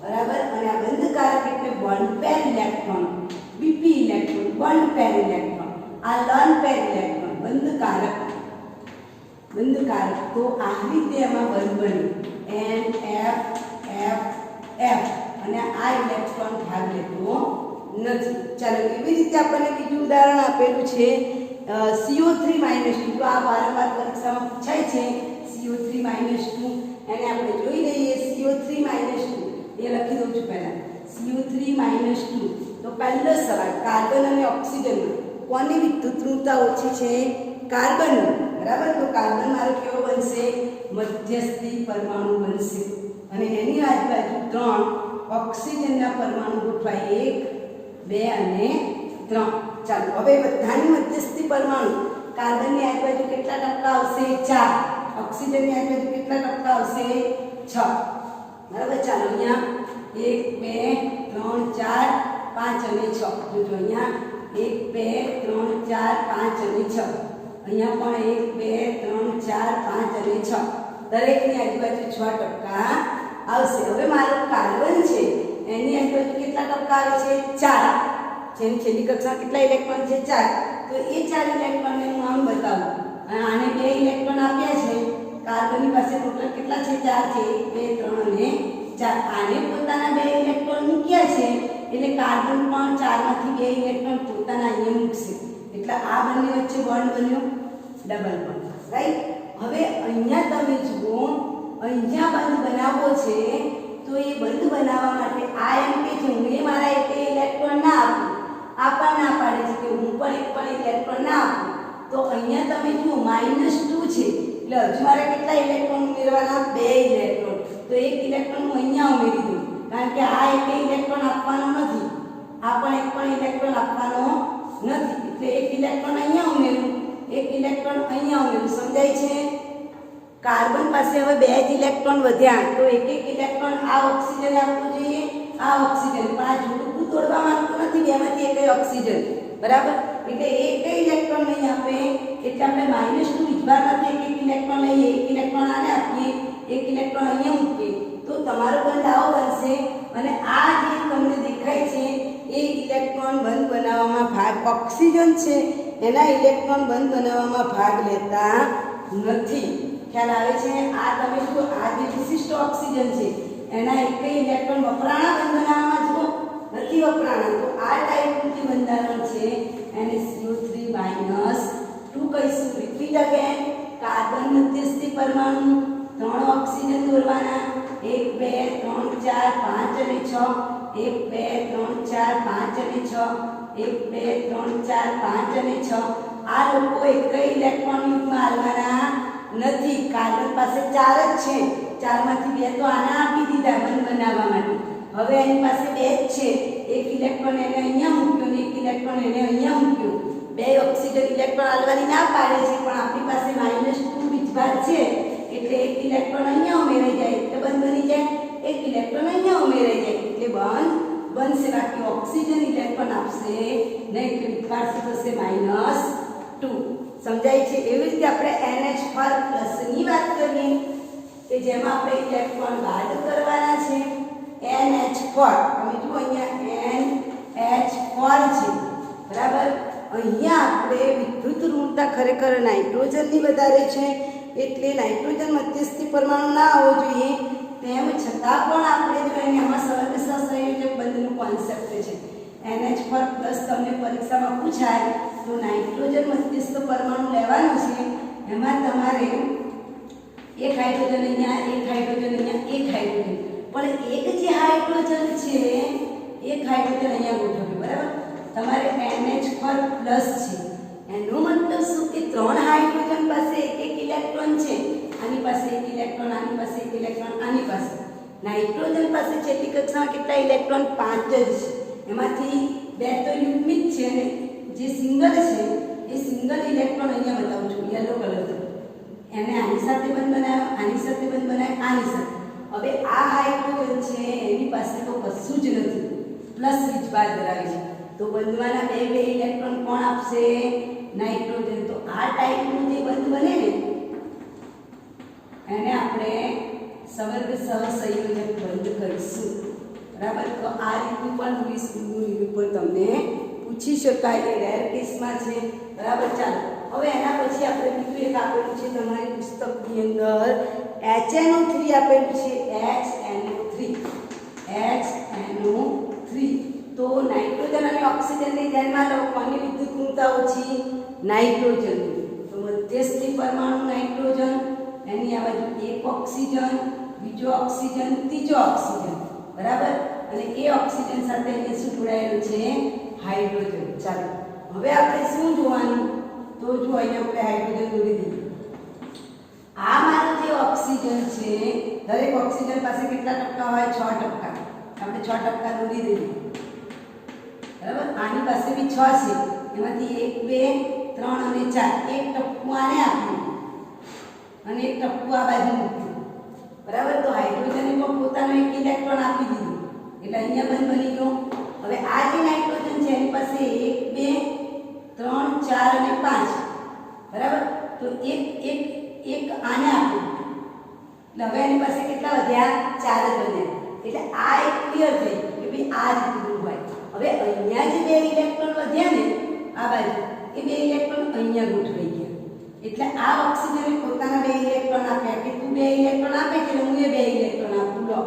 બરાબર. અને આ બંધકારક એટલે one pair electron, BP electron, one pair electron. આ લોન પેર ઇલેક્ટ્રોન બંધકારક. તો આ રીતે એમાં બંધ બન્યું NF F F અને આ ઇલેક્ટ્રોન ભાગ લેતો નથી. ચાલો એવી રીતે આપણને બીજું ઉદાહરણ આપેલું છે CO3 -2. તો આ વારંવાર પરીક્ષામાં પૂછાય છે. CO3 -2 એને આપણે જોઈ લઈએ. CO3 -2 એ લખી દઉં છું પહેલા. CO3 -2 તો પહેલો સવાલ, કાર્બન અને ઓક્સિજનમાં કોની વિદ્યુત ઋણતા ઓછી છે? કાર્બનની. બરાબર. તો કાર્બન મારો કેવો બનશે? મધ્યસ્થી પરમાણુ બનશે. અને એની આજુબાજુ 3 ઓક્સિજનના પરમાણુ ગોઠવાય. 1 2 અને 3. ચાલો હવે બધાની મધ્યસ્થી પરમાણુ કાર્બનની આજુબાજુ કેટલા ટકા આવશે? 4. ઓક્સિજનની આજુબાજુ કેટલા ટકા આવશે? 6. બરાબર. ચાલો અહીંયા 1 2 3 4 5 અને 6. જોજો અહીંયા 1 2 3 4 5 અને 6. અહીંયા પણ 1 2 3 4 5 અને 6. દરેકની આજુબાજુ 6% આવશે. હવે મારું કાર્બન છે એની આજુબાજુ કેટલા ટકા આવે છે? 4. જેની છેલ્લી કક્ષામાં કેટલા ઇલેક્ટ્રોન છે? 4. તો એ 4 ઇલેક્ટ્રોનને હું આમ બતાવું. આને 2 ઇલેક્ટ્રોન આપ્યા છે. કાર્બનની પાસે ટોટલ કેટલા છે? 4 છે. 1 2 3 અને 4. આને પોતાના 2 ઇલેક્ટ્રોન મૂક્યા છે એટલે કાર્બન પણ 4 માંથી 2 ઇલેક્ટ્રોન પોતાના અહીંયા મૂકશે. એટલે આ બંને વચ્ચે બોન્ડ બન્યો, ડબલ બોન્ડ. રાઈટ. હવે અહીંયા તમે જુઓ, અહીંયા બંધ બનાવવો છે તો એ બંધ બનાવવા માટે આ એમ કે છે હું એ મારા એક ઇલેક્ટ્રોન ના આપું. આ પણ ના પાડે છે કે હું પણ એક પણ ઇલેક્ટ્રોન ના આપું. તો અહીંયા તમે જુઓ -2 છે એટલે હજુ મારે કેટલા ઇલેક્ટ્રોન ઉમેરવાના? 2 ઇલેક્ટ્રોન. તો એક ઇલેક્ટ્રોન હું અહીંયા ઉમેરી દઉં કારણ કે આ એક ઇલેક્ટ્રોન આપવાનો નથી, આ પણ એક પણ ઇલેક્ટ્રોન આપવાનો નથી. એટલે એક ઇલેક્ટ્રોન અહીંયા ઉમેરું, એક ઇલેક્ટ્રોન અહીંયા ઉમેરું. સમજાય છે? કાર્બન પાસે હવે 2 જ ઇલેક્ટ્રોન વધ્યા તો એક ઇલેક્ટ્રોન આ ઓક્સિજન આપવું જોઈએ, આ ઓક્સિજન. પણ આ જોડકું તોડવા માંગતું નથી બેમાંથી એક ઓક્સિજન. બરાબર. એટલે એક ઇલેક્ટ્રોન નહીં આપે એટલે આપણે -2 વિભાગમાંથી એક ઇલેક્ટ્રોન લઈએ, એક ઇલેક્ટ્રોન આને આપીએ, એક ઇલેક્ટ્રોન અહીંયા મૂકીએ તો તમારો બંધ આવો બનશે. અને આ જે તમને દેખાય છે એ ઇલેક્ટ્રોન બંધ બનાવવામાં ભાગ, ઓક્સિજન છે એના ઇલેક્ટ્રોન બંધ બનાવવામાં ભાગ લેતા નથી. ખ્યાલ આવે છે? આ તમે જુઓ, આ જે વિશિષ્ટ ઓક્સિજન છે એના એક ઇલેક્ટ્રોન વપરાણા બંધ બનાવવામાં જુઓ નથી વપરાણા. તો આ ટાઈપનું જે બંધારણ છે એને CO3 -2 કહીશું. Repeat again. કાર્બન મધ્યસ્થી પરમાણુ, 3 ઓક્સિજન દોરવાના, 1 2 3 4 5 અને 6, 1 2 3 4 5 અને 6, 1 2 3 4 5 અને 6. આ લોકો એક ઇલેક્ટ્રોન યુગ્મ આલવાના નથી. કાર્બન પાસે 4 જ છે, 4 માંથી 2 તો આને આપી દીધા બંધ બનાવવા માટે. હવે એની પાસે બે જ છે, એક ઇલેક્ટ્રોન એને અહીંયા મૂક્યો ને એક ઇલેક્ટ્રોન એને અહીંયા મૂક્યો. બે ઓક્સિજન ઇલેક્ટ્રોન આલવાની ના પાડે છે, પણ આપણી પાસે -2 વીજભાર છે એટલે એક ઇલેક્ટ્રોન અહીંયા ઉમેરાઈ જાય એટલે બંધ બની જાય, એક ઇલેક્ટ્રોન અહીંયા ઉમેરાઈ જાય એટલે બંધ બનશે. બાકી ઓક્સિજન ઇલેક્ટ્રોન આપશે નહીં એટલે વીજભાર શું થશે? -2. સમજાય છે? એવી રીતે આપણે NH4+ ની વાત કરીએ કે જેમાં આપણે ઇલેક્ટ્રોન બાદ કરવાના છે. NH4 તમે જુઓ અહીંયા NH4 છે બરાબર. અહીંયા આપણે વિદ્યુત ઋણતા ખરેખર નાઇટ્રોજનની વધારે છે એટલે નાઇટ્રોજન મધ્યસ્થી પરમાણુ ના આવવો જોઈએ. તેમ છતાં પણ આપણે જો એમાં સહસંયોજક બંધનું કોન્સેપ્ટ છે. NH4+ તમને પરીક્ષામાં પૂછાય તો નાઇટ્રોજન મધ્યસ્થ પરમાણુ લેવાનો છે. એમાં તમારે એક હાઇડ્રોજન અહીંયા, એક હાઇડ્રોજન અહીંયા, એક હાઇડ્રોજન, પણ એક જે હાઇડ્રોજન છે એક હાઇડ્રોજન અહીંયા ગોઠવ્યું બરાબર. તમારે NH4+ છે એનો મતલબ શું કે 3 હાઇડ્રોજન પાસે એક ઇલેક્ટ્રોન છે. આની પાસે એક ઇલેક્ટ્રોન, આની પાસે એક ઇલેક્ટ્રોન, આની પાસે. નાઇટ્રોજન પાસે છેલ્લી કક્ષામાં કેટલા ઇલેક્ટ્રોન? 5 જ છે. એમાંથી 2 તો યુગ્મિત છે ને જે સિંગલ છે એ સિંગલ ઇલેક્ટ્રોન અહીંયા બતાવું છું યલો કલરથી. એને આની સાથે બંધ બનાવ્યો, આની સાથે બંધ બનાવ્યો, આની સાથે. હવે આ હાઇડ્રોજન છે એની પાસે તો કશું જ નથી, પ્લસ વીજભાર ધરાવે છે. તો બંધવાના બે ઇલેક્ટ્રોન કોણ આપશે? નાઇટ્રોજન. તો આ ટાઈપનું જે બંધ બને ને એને આપણે સવર્ગ સહસંયોજક બંધ કરીશું બરાબર. તો આ રીતનું પણ લુઈસ બ્રુનું નિરૂપણ તમને પૂછી શકાય, એ રેર કેસમાં છે બરાબર. ચાલો હવે એના પછી આપણે બીજું એક આપેલું છે તમારી પુસ્તકની અંદર HNO3 આપેલું છે. HNO3 તો નાઇટ્રોજન અને ઓક્સિજનને ધ્યાનમાં લો. કોની વિદ્યુત ઋણતા ઓછી? નાઇટ્રોજન. તો મધ્યસ્થી પરમાણુ નાઇટ્રોજન, એની આ બાજુ એક ઓક્સિજન, બીજો ઓક્સિજન, ત્રીજો ઓક્સિજન બરાબર. અને એ ઓક્સિજન સાથે એને શું જોડાયેલું છે? હાઇડ્રોજન. ચાલો હવે આપણે શું જોવાનું? તો જો અહીંયા આપણે હાઇડ્રોજન દોરી દઈએ. આ મારો જે ઓક્સિજન છે દરેક ઓક્સિજન પાસે કેટલા ટકા હોય? 6%. આપણે 6% દોરી દઈએ બરાબર. આની પાસે બી 6 છે, એમાંથી 1 2 3 અને 4. એક ટપકું આને આપ્યું અને એક ટપકું આ બાજુ મૂક્યું બરાબર. તો હાઇડ્રોજને પણ પોતાનો એક ઇલેક્ટ્રોન આપી દીધું એટલે અહીંયા બંધ બની ગયો. હવે આ જે નાઇટ્રોજન છે એની પાસે 1 2 3 4 અને 5 બરાબર. તો એક આને આપ્યું એટલે હવે એની પાસે કેટલા વધ્યા? 4 જ વધ્યા. એટલે આ એક ક્લિયર થઈ કે ભાઈ આ રીતનું હોય. હવે અહીંયા જે 2 ઇલેક્ટ્રોન વધ્યા ને આ બાજુ, એ 2 ઇલેક્ટ્રોન અહીંયા ગોઠવાઈ ગયા. એટલે આ ઓક્સિજને પોતાના 2 ઇલેક્ટ્રોન આપ્યા કે તું 2 ઇલેક્ટ્રોન આપે એટલે હું એ 2 ઇલેક્ટ્રોન આપું. લો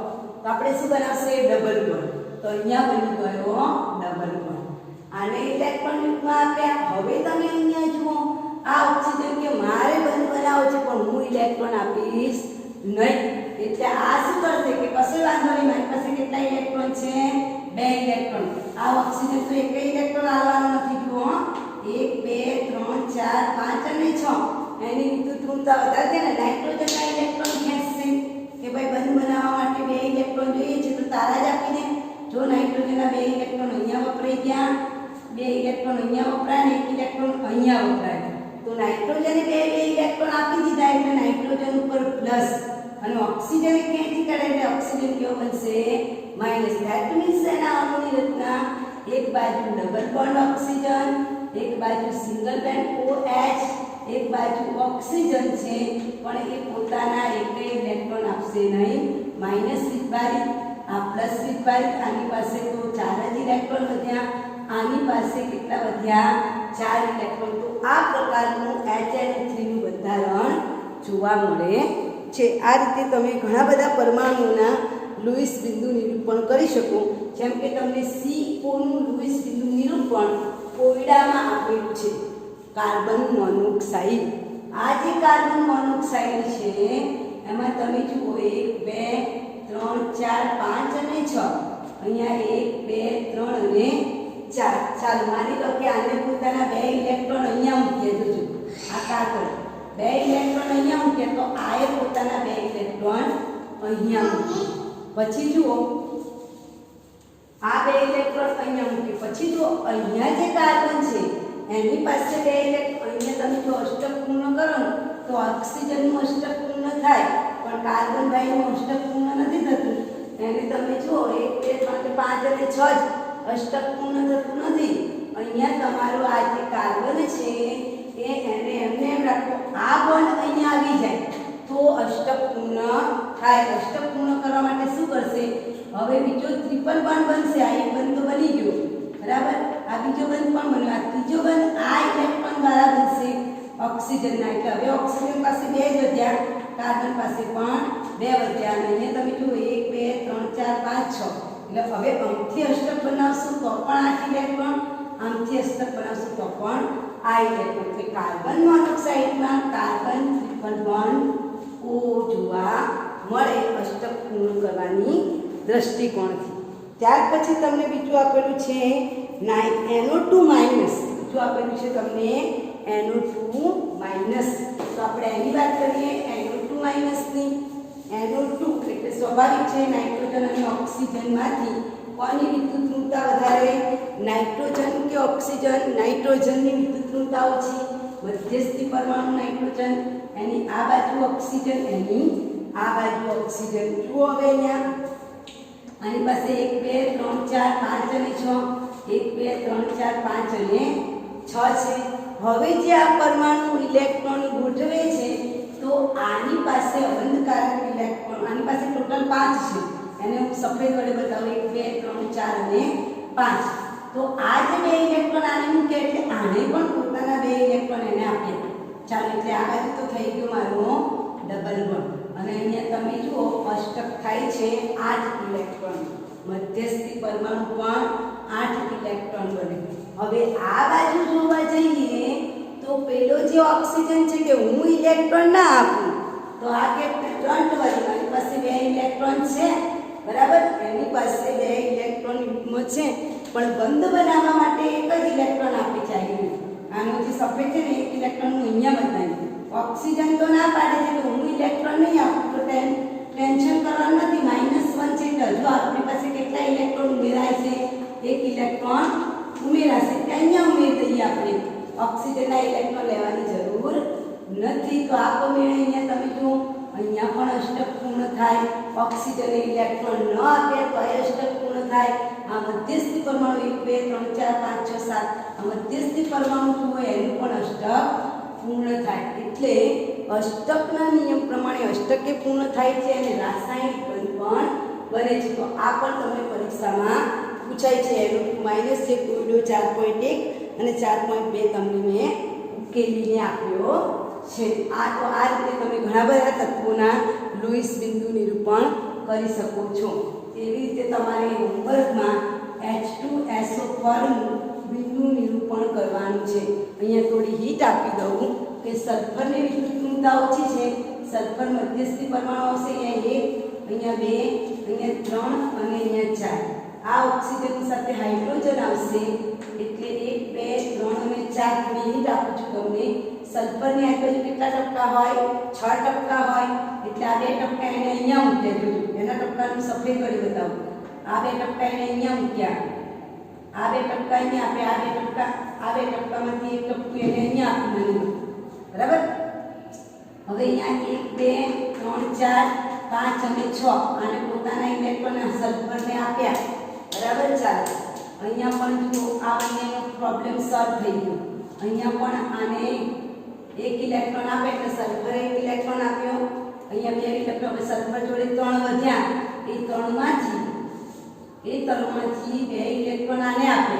તો આપણે શું બનાવશે? Double bond. તો અહીંયા બની ગયો ડબલ બોન્ડ. આને ઇલેક્ટ્રોન યુગ્મમાં આપ્યા. હવે તમે અહીંયા જુઓ આ ઓક્સિજન કે મારે બંધ બનાવો છે પણ હું ઇલેક્ટ્રોન આપીશ નહીં. એટલે આ શું કરશે કે કશો વાંધો નહીં, મારી પાસે કેટલા ઇલેક્ટ્રોન છે? 2 ઇલેક્ટ્રોન. આ ઓક્સિજન તો એક ઇલેક્ટ્રોન આવવાનો નથી. જુઓ 1 2 3 4 5 અને 6. એની વિદ્યુત ઋણતા વધારે છે ને નાઇટ્રોજનના ઇલેક્ટ્રોન ખેંચશે કે ભાઈ બંધ બનાવવા માટે 2 ઇલેક્ટ્રોન જોઈએ છે તો તારા જ આપી દે. જો નાઇટ્રોજનના 2 ઇલેક્ટ્રોન અહીંયા વપરાઈ ગયા, 2 ઇલેક્ટ્રોન અહીંયા વપરાય ને 1 ઇલેક્ટ્રોન અહીંયા વપરાય. તો નાઇટ્રોજને 2 ઇલેક્ટ્રોન આપી દીધા એટલે નાઇટ્રોજન ઉપર પ્લસ અને ઓક્સિજન ક્યાંથી કાઢે એટલે ઓક્સિજન કેવો બનશે? માઇનસ. ધેટ મીન્સ એના અણુની રચના એક બાજુ ડબલ બોન્ડ ઓક્સિજન, એક બાજુ સિંગલ બેન્ડ OH, એક બાજુ ઓક્સિજન છે પણ એ પોતાના એક ઇલેક્ટ્રોન આપશે નહીં. માઇનસ વીજભારિત, આ પ્લસ વીજભારિત. આની પાસે તો 4 જ ઇલેક્ટ્રોન વધ્યા, આની પાસે કેટલા વધ્યા? 4 ઇલેક્ટ્રોન. તો આ પ્રકારનું HNO3 નું બંધારણ જોવા મળે છે. આ રીતે તમે ઘણા બધા પરમાણુઓના લુઈસ બિંદુ નિરૂપણ કરી શકો. જેમ કે તમને CO નું લુઈસ બિંદુ નિરૂપણ કોયડામાં આપેલું છે. Carbon monoxide. આ જે કાર્બન મોનોક્સાઇડ છે એમાં તમે જુઓ 1 2 3 4 5 અને 6. અહીંયા 1 2 3 અને 4. ચાલો માની લો કે આને પોતાના 2 ઇલેક્ટ્રોન અહીંયા મૂક્યા. જોજો આ કાર્બન 2 ઇલેક્ટ્રોન અહીંયા મૂક્યા તો આએ પોતાના 2 ઇલેક્ટ્રોન અહીંયા મૂક્યા. પછી જુઓ આ બે ઇલેક્ટ્રોન અહીંયા મૂકી પછી જો અહીંયા જે કાર્બન છે એની પાસે બે ઇલેક્ટ્રોન, અહીંયા તમે જો અષ્ટક પૂર્ણ કરો ને તો ઓક્સિજનનું અષ્ટક પૂર્ણ થાય, પણ કાર્બન ભાઈનું અષ્ટક પૂર્ણ નથી થતું. એને તમે જુઓ 1 2 3 5 અને 6 જ અષ્ટક પૂર્ણ થતું નથી. અહીંયા તમારું આ જે કાર્બન છે એને એમને એમ રાખો, આ બોન્ડ અહીંયા આવી જાય તો અષ્ટક પૂર્ણ થાય. અષ્ટક પૂર્ણ કરવા માટે શું કરશે? હવે બીજો ટ્રિપલ બોન્ડ બનશે. આ એક બંધ તો બની ગયો, બરાબર. આ બીજો બંધ પણ બન્યો. આ ત્રીજો બંધ આ ઇલેક્ટ્રોન દ્વારા બનશે ઓક્સિજનના. એટલે હવે ઓક્સિજન પાસે 2 જ વધ્યા, કાર્બન પાસે પણ 2 વધ્યા. અને અહીંયા તમે જુઓ 1 2 3 4 5 6. એટલે હવે આમથી અષ્ટક બનાવશું તો પણ 8 ઇલેક્ટ્રોન, આમથી અષ્ટક બનાવશું તો પણ આ ઇલેક્ટ્રોન. એટલે કાર્બન મોનોક્સાઇડમાં કાર્બન ટ્રિપલ બોન્ડ ઓ જોવા મળે અષ્ટક પૂર્ણ કરવાની દ્રષ્ટિકોણથી. ત્યાર પછી તમને બીજું આપેલું છે NO2 માઇનસ. બીજું આપેલું છે તમને NO2 માઇનસ. તો આપણે એની વાત કરીએ NO2 માઇનસની. NO2 એટલે સ્વાભાવિક છે નાઇટ્રોજન અને ઓક્સિજનમાંથી કોની વિદ્યુતઋણતા વધારે? નાઇટ્રોજન કે ઓક્સિજન? નાઇટ્રોજનની વિદ્યુતઋણતા ઓછી. મધ્યસ્થી પરમાણુ નાઇટ્રોજન, એની આ બાજુ ઓક્સિજન, એની આ બાજુ ઓક્સિજન. જુઓ હવે અહીંયા આની પાસે 1 2 3 4 5 અને 6. 1 2 3 4 5 અને 6 છે. હવે જે આ પરમાણુ ઇલેક્ટ્રોન ગોઠવે છે તો આની પાસે અબંધકારક ઇલેક્ટ્રોન, આની પાસે ટોટલ 5 છે. એને હું સફેદ વડે બતાવું 1 2 3 4 અને 5. તો આ જે 2 ઇલેક્ટ્રોન આને મૂકે એટલે આને પણ પોતાના 2 ઇલેક્ટ્રોન એને આપ્યા. ચાલો એટલે આ બાજુ તો થઈ ગયો મારો ડબલ બોન્ડ. અને અહીંયા તમે જુઓ અષ્ટક થાય છે 8 ઇલેક્ટ્રોન. મધ્યસ્થી પરમાણુ પણ 8 ઇલેક્ટ્રોન બને. હવે આ બાજુ જોવા જઈએ તો પેલો જે ઓક્સિજન છે કે હું ઇલેક્ટ્રોન ના આપું તો આ કે ફ્રન્ટ વાળી મારી પાસે 2 ઇલેક્ટ્રોન છે, બરાબર. એની પાસે 2 ઇલેક્ટ્રોન યુગ્મ છે, પણ બંધ બનાવવા માટે એક જ ઇલેક્ટ્રોન આપી ચાલ્યું. આનો જે સફેદ છે ને એક ઇલેક્ટ્રોન હું અહીંયા બતાવ્યું. ઓક્સિજન તો ના પાડે છે કે હું ઇલેક્ટ્રોન નહીં આપું તો ટેન્શન કરવાનું નથી. -1 છે તો હજુ આપણી પાસે કેટલા ઇલેક્ટ્રોન ઉમેરાય છે? 1 ઇલેક્ટ્રોન ઉમેરાશે. અહીંયા ઉમેરી દઈએ આપણે. ઓક્સિજનના ઇલેક્ટ્રોન લેવાની જરૂર નથી. તો આપમેળે અહીંયા તમે જુઓ અહીંયા પણ અષ્ટક પૂર્ણ થાય. ઓક્સિજનને ઇલેક્ટ્રોન ન આપે તો અષ્ટક પૂર્ણ થાય. આ મધ્યસ્થી પરમાણુ 1 2 3 4 5 6 7 આ મધ્યસ્થી પરમાણુ જુઓ એનું પણ અષ્ટક પૂર્ણ થાય. એટલે અષ્ટકના નિયમ પ્રમાણે અષ્ટકે પૂર્ણ થાય છે અને રાસાયણિક બંધ પણ બને છે. તો આ પણ તમને પરીક્ષામાં પૂછાય છે. NO2 માઇનસ છે કોયડો 4.1 અને 4.2 તમને મેં ઉકેલીને આપ્યો છે. આ તો આ રીતે તમે ઘણા બધા તત્વોના લુઈસ બિંદુ નિરૂપણ કરી શકો છો. એવી રીતે તમારે હોમવર્કમાં H2SO4 બિંદુ નિરૂપણ કરવાનું છે. અહીંયા થોડી હીટ આપી દઉં કે સલ્ફરની વિદ્યુતઋણતા ઓછી છે. સલ્ફર મધ્યસ્થી પરમાણુ આવશે. અહીંયા 1 અહીંયા 2 અહીંયા 3 અને અહીંયા 4. આ ઓક્સિજનની સાથે હાઇડ્રોજન આવશે. એટલે 1 2 3 અને 4 થોડી હીટ આપું છું તમને. સલ્ફરની આજુબાજુ કેટલા ટપકા હોય? 6 ટપકા હોય. એટલે આ 2 ટપકા એને અહીંયા મૂક્યા. જોજો એના ટપકાનું સફેદ કરી બતાવું. આ 2 ટપકા એને અહીંયા મૂક્યા. આ 2 ટપકા અહીંયા આપે. આ 2 ટપકામાંથી એક ટપકું એને અહીંયા આપ્યું. બરાબર. હવે અહીંયા 1 2 3 4 5 અને 6 આને પોતાના ઇલેક્ટ્રોન સલ્ફરને આપ્યા. બરાબર. ચાલો અહીંયા પણ જો આ બંનેનો પ્રોબ્લેમ સોલ્વ થઈ ગયો. અહીંયા પણ આને 1 ઇલેક્ટ્રોન આપે એટલે સલ્ફરે 1 ઇલેક્ટ્રોન આપ્યો. અહીંયા 2 ઇલેક્ટ્રોન હવે સલ્ફર જોડે 3 વધ્યા. એ 3માંથી 2 ઇલેક્ટ્રોન આને આપે.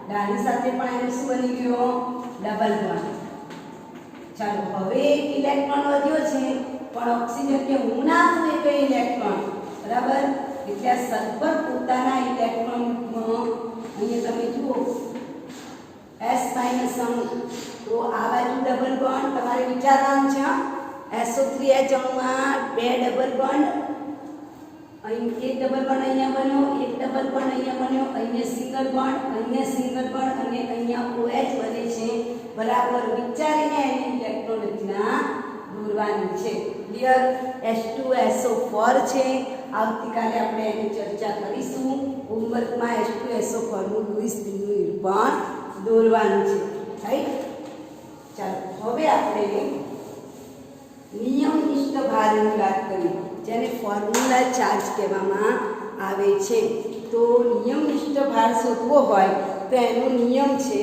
ડાની સાથે પણ એનું શું બની ગયો? Double bond. ચાલો હવે 1 ઇલેક્ટ્રોન વધ્યો છે પણ ઓક્સિજન કે હું ના આપું 1 ઇલેક્ટ્રોન. બરાબર. એટલે સલ્ફર પોતાના ઇલેક્ટ્રોન અહીંયા તમે જુઓ S- અણુ. તો આ બાજુ ડબલ બોન્ડ તમારે વિચારવાનું છે. SO3H અણુમાં 2 double bond. અહીં એક ડબલ બોન્ડ અહીંયા બન્યો, એક ડબલ બોન્ડ અહીંયા બન્યો, અહીંયા સિંગલ બોન્ડ, અહીંયા સિંગલ બોન્ડ અને અહીંયા OH બને છે. બરાબર વિચારીને એની ઇલેક્ટ્રોન રચના દોરવા દોરવાની છે. ક્લિયર? H2SO4 છે. આવતીકાલે આપણે એની ચર્ચા કરીશું. હોમવર્કમાં H2SO4 નું લૂઈસ સ્પિનનું નિરૂપણ દોરવાનું છે. રાઈટ? ચાલો હવે આપણે નિયમનિષ્ઠ ભારની વાત કરીએ, જેને ફોર્મ્યુલા ચાર્જ કહેવામાં આવે છે. તો નિયમનિષ્ઠ ભાર શોધવો હોય તો એનો નિયમ છે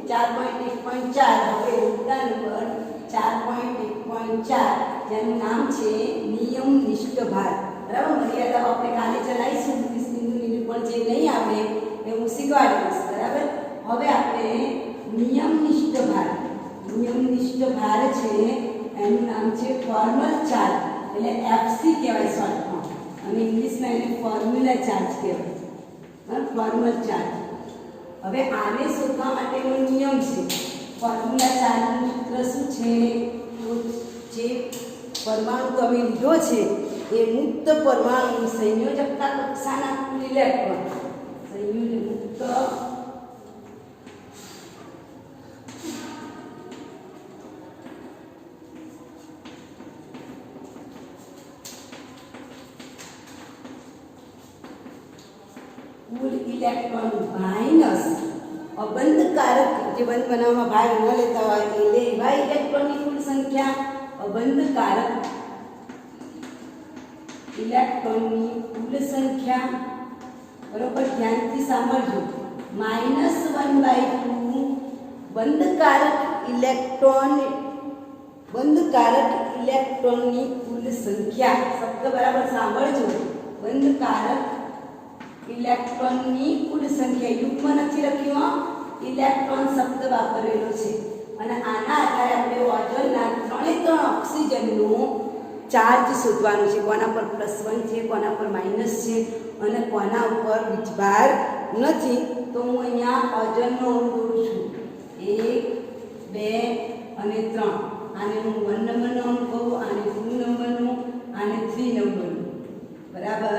4.1.4. હવે મુદ્દા નંબર 4.1.4 જેનું નામ છે નિયમનિષ્ઠ ભાર. બરાબર? મર્યાદાઓ આપણે કાલે ચલાવીશું. લૂઈસ સ્પિનનું નિરૂપણ જે નહીં આવડે એ હું શીખવાડીશ. બરાબર? હવે આપણે નિયમનિષ્ઠ ભાર છે એનું નામ છે ફોર્મલ ચાર્જ, એટલે એફસી કહેવાય શોર્ટમાં, અને ઇંગ્લિશમાં એને ફોર્મ્યુલા ચાર્જ કહેવાય. Formal charge. હવે આને શોધવા માટેનો નિયમ છે. ફોર્મ્યુલા ચાર્જનું સૂત્ર શું છે? તો જે પરમાણુ તમે લીધો છે એ મુક્ત પરમાણુ સંયોજકતા કક્ષાના કુલ ઇલેક્ટ્રોન કુલ ઇલેક્ટ્રોન માઇનસ અબંધકારક, જે બંધ બનાવવામાં ભાગ ન લેતા હોય એવા ઇલેક્ટ્રોનની કુલ સંખ્યા, અબંધકારક ઇલેક્ટ્રોનની કુલ સંખ્યા. બરોબર? ધ્યાનથી સાંભળજો. -1/2 બંધકારક ઇલેક્ટ્રોનની કુલ સંખ્યા. શબ્દ બરાબર સાંભળજો. બંધકારક ઇલેક્ટ્રોનની કુલ સંખ્યા. યુગ્મ નથી લખ્યું, ઇલેક્ટ્રોન શબ્દ વાપરેલો છે. અને આના આધારે આપણે ઓઝોનના 3 ઓક્સિજનનું ચાર્જ શોધવાનું છે. કોના પર +1 છે, કોના પર માઇનસ છે, અને કોના ઉપર વીજભાર નથી. તો હું અહીંયા ઓઝોનનો અણુ દોરું છું. 1, 2 અને 3. આને હું 1 નંબરનો અણુ કહું, આને 2 નંબરનું, આને 3 નંબરનું. બરાબર?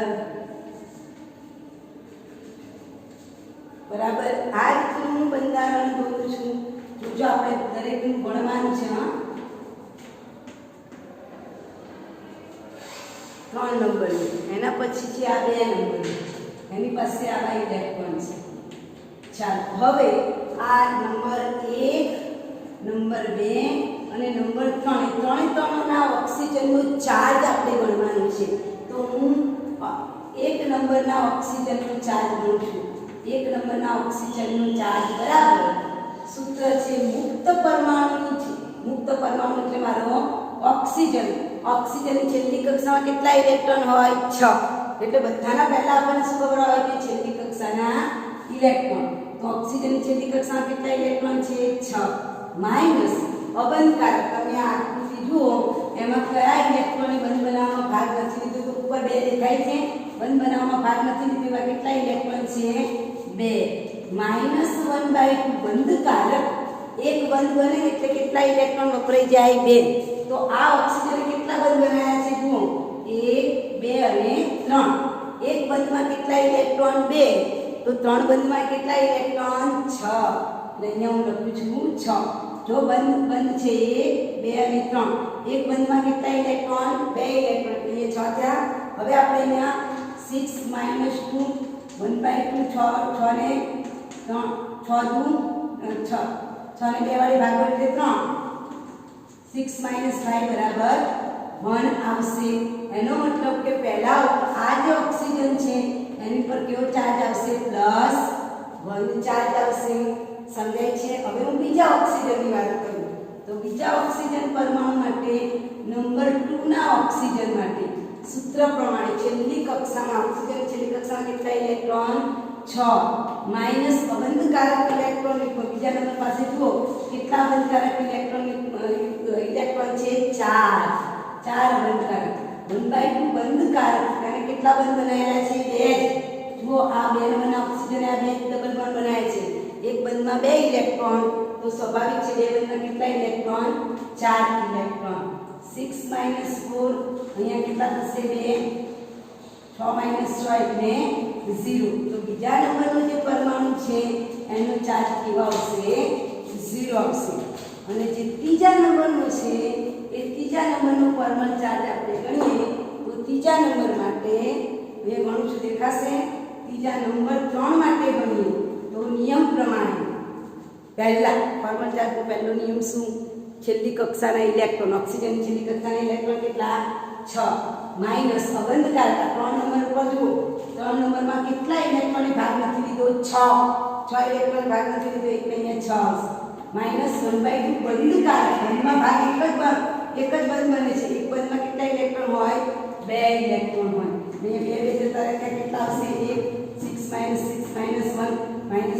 આ રીતનું હું બંધારણ દોરું છું. જો આપણે દરેકનું ભણવાનું છે. 3 નંબરનું, એના પછી છે આ 2 નંબરનું, એની પાસે આવા ઇલેક્ટ્રોન છે. ચાલો હવે આ નંબર 1, નંબર 2 અને નંબર 3 ત્રણેયના ઓક્સિજનનો ચાર્જ આપણે ગણવાનું છે. તો હું 1 નંબરના ઓક્સિજનનો ચાર્જ ગણું છું. 1 નંબરના ઓક્સિજનનો ચાર્જ બરાબર સૂત્ર છે મુક્ત પરમાણુનું છે. મુક્ત પરમાણુ એટલે મારો ઓક્સિજન. ઓક્સિજનની છેલ્લી કક્ષામાં કેટલા ઇલેક્ટ્રોન હોય? 6. એટલે બધાના પહેલા આપણને શું ખબર હોય કે છેલ્લી કક્ષાના ઇલેક્ટ્રોન. તો ઓક્સિજનની છેલ્લી કક્ષામાં કેટલા ઇલેક્ટ્રોન છે? 6. માઇનસ અબંધકારક. તમે આ આકૃતિ જુઓ, એમાં કયા ઇલેક્ટ્રોનને બંધ બનાવવામાં ભાગ નથી લીધો? તો ઉપર 2 દેખાય છે. બંધ બનાવવામાં ભાગ નથી લીધો એવા કેટલા ઇલેક્ટ્રોન છે? 2. -1/2 બંધકારક. એક બંધ બને એટલે કેટલા ઇલેક્ટ્રોન વપરાઈ જાય? 2. તો આ ઓક્સિજન કેટલા બંધ બનાવ્યા છે? જુઓ, 1, 2 અને 3. એક બંધમાં કેટલા ઇલેક્ટ્રોન? 2. તો 3 બંધમાં કેટલા ઇલેક્ટ્રોન? 6. એટલે અહીંયા હું લખું છું 6. જો બંધ છે 1, 2 અને 3. એક બંધમાં કેટલા ઇલેક્ટ્રોન? 2 ઇલેક્ટ્રોન. એટલે 6 થયા. હવે આપણે અહીંયા 6 - 2 1/2 6 ને 3 6 દુ 6 6 ને 2 વડે ભાગો એટલે 3. 6 - 5 બરાબર 1 આવશે. એનો મતલબ કે પહેલા આ જે ઓક્સિજન છે એની પર કેવો ચાર્જ આવશે? +1 ચાર્જ આવશે. સમજાય છે? હવે હું બીજા ઓક્સિજનની વાત કરું તો બીજા ઓક્સિજન પરમાણુ માટે નંબર 2 ના ઓક્સિજન માટે સૂત્ર પ્રમાણે છેલ્લી કક્ષામાં ઓક્સિજન છેલ્લી કક્ષામાં કેટલા ઇલેક્ટ્રોન? 6. માઇનસ અબંધકારક ઇલેક્ટ્રોન. બીજા નંબર પાસે જુઓ કેટલા અબંધકારક ઇલેક્ટ્રોન છે? 4 અબંધકારક. 1/2 બંધકારક. અને કેટલા બંધ બનાવેલા છે? 2. જુઓ આ 2 નંબરના ઓક્સિજન આ 2 ડબલ બોન્ડ બનાવે છે. એક બંધમાં 2 ઇલેક્ટ્રોન, તો સ્વાભાવિક છે 2 બંધમાં કેટલા ઇલેક્ટ્રોન? 4 ઇલેક્ટ્રોન. 6 - 4 અહીંયા કેટલા થશે? 2. 6 - 6 એટલે 0. તો બીજા નંબરનો જે પરમાણુ છે એનો ચાર્જ કેવો આવશે? 0 આવશે. અને જે ત્રીજા નંબરનો છે એ ત્રીજા નંબરનો ફોર્મલ ચાર્જ આપણે ગણીએ તો ત્રીજા નંબર માટે બે ગણું છું દેખાશે. ત્રીજા નંબર 3 માટે ગણીએ તો નિયમ પ્રમાણે પહેલા ફોર્મલ ચાર્જનો પહેલો નિયમ શું? છેલ્લી કક્ષાના ઇલેક્ટ્રોન, ઓક્સિજનની છેલ્લી કક્ષાના ઇલેક્ટ્રોન કેટલા? 6 માઇનસ અબંધકાર 3 નંબર ઉપર જુઓ. 3 નંબરમાં કેટલા ઇલેક્ટ્રોને ભાગ નથી લીધો? 6 ઇલેક્ટ્રોન ભાગ નથી લીધો એટલે અહીંયા 6 માઇનસ 1/2 બંધકાર. બંધમાં ભાગ એક જ બંધ બને છે. એક બંધમાં કેટલા ઇલેક્ટ્રોન હોય? 2 ઇલેક્ટ્રોન હોય. અહીંયા 2 જતા રહ્યા કેટલા આવશે? 1 6 -6 -1 -1